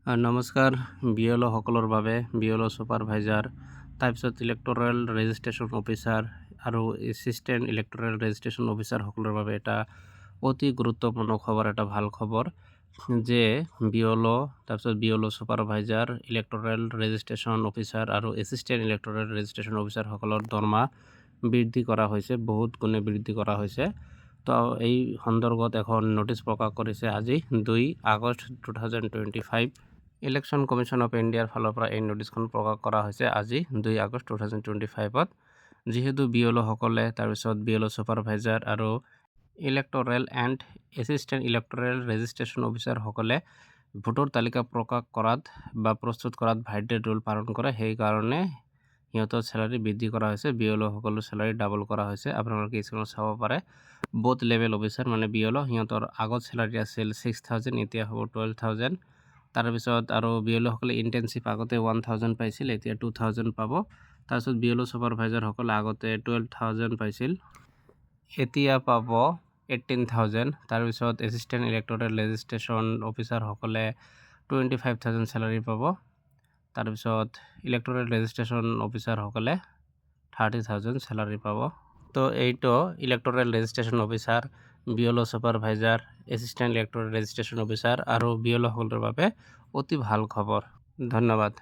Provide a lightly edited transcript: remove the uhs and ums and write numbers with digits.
নমস্কাৰ বিএলঅ সকলৰ বাবে বিএলঅ ছুপাৰভাইজাৰ তাৰপিছত ইলেক্টৰেল ৰেজিষ্ট্ৰেশ্যন অফিচাৰ আৰু এছিষ্টেণ্ট ইলেক্টৰেল ৰেজিষ্ট্ৰেশ্যন অফিচাৰ সকলৰ বাবে এটা অতি গুৰুত্বপূৰ্ণ খবৰ, এটা ভাল খবৰ যে বিএলঅ তাৰপিছত BLO supervisor electoral registration officer আৰু এছিষ্টেণ্ট ইলেক্টৰেল ৰেজিষ্ট্ৰেশ্যন অফিচাৰ সকলৰ দৰমহা বৃদ্ধি কৰা হৈছে, বহুত গুণে বৃদ্ধি কৰা হৈছে। তো এই সন্দৰ্ভত এখন নোটিছ প্ৰকাশ কৰিছে আজি 2 আগষ্ট 2025। ইলেকশ্যন কমিশ্যন অফ ইণ্ডিয়াৰ ফালৰ পৰা এই নোটিছখন প্ৰকাশ কৰা হৈছে আজি 2 আগষ্ট 2025ত। যিহেতু বিএলঅসকলে তাৰপিছত বিএলঅ ছুপাৰভাইজাৰ আৰু electoral and assistant electoral registration অফিচাৰসকলে ভোটৰ তালিকা প্ৰকাশ কৰাত বা প্ৰস্তুত কৰাত ভাইটেল ৰোল পালন কৰে, সেইকাৰণে সিহঁতৰ চেলাৰী বৃদ্ধি কৰা হৈছে। বিএলঅসকলৰ চেলাৰী ডাবল কৰা হৈছে। আপোনালোকে স্ক্ৰীনত চাব পাৰে। বোথ লেভেল অফিচাৰ মানে বিএলঅ, সিহঁতৰ আগত চেলাৰী আছিল 6,000, এতিয়া হ'ব 12,000। তাৰপিছত আৰু বিএলঅসকলে ইণ্টেনচিভ আগতে 1,000 পাইছিল, এতিয়া 2,000 পাব। তাৰপিছত বিএলঅ ছুপাৰভাইজাৰসকলে আগতে 12,000 পাইছিল, এতিয়া পাব 18,000। তাৰপিছত এছিষ্টেণ্ট ইলেক্টৰেল ৰেজিষ্ট্ৰেশ্যন অফিচাৰসকলে 25,000 চেলাৰী পাব। তাৰপিছত ইলেক্টৰেল ৰেজিষ্ট্ৰেশ্যন অফিচাৰসকলে 30,000 চেলাৰী পাব। তো এইটো electoral registration officer, BLO supervisor, assistant electoral registration officer আৰু বিএলঅসকলৰ বাবে অতি ভাল খবৰ। ধন্যবাদ।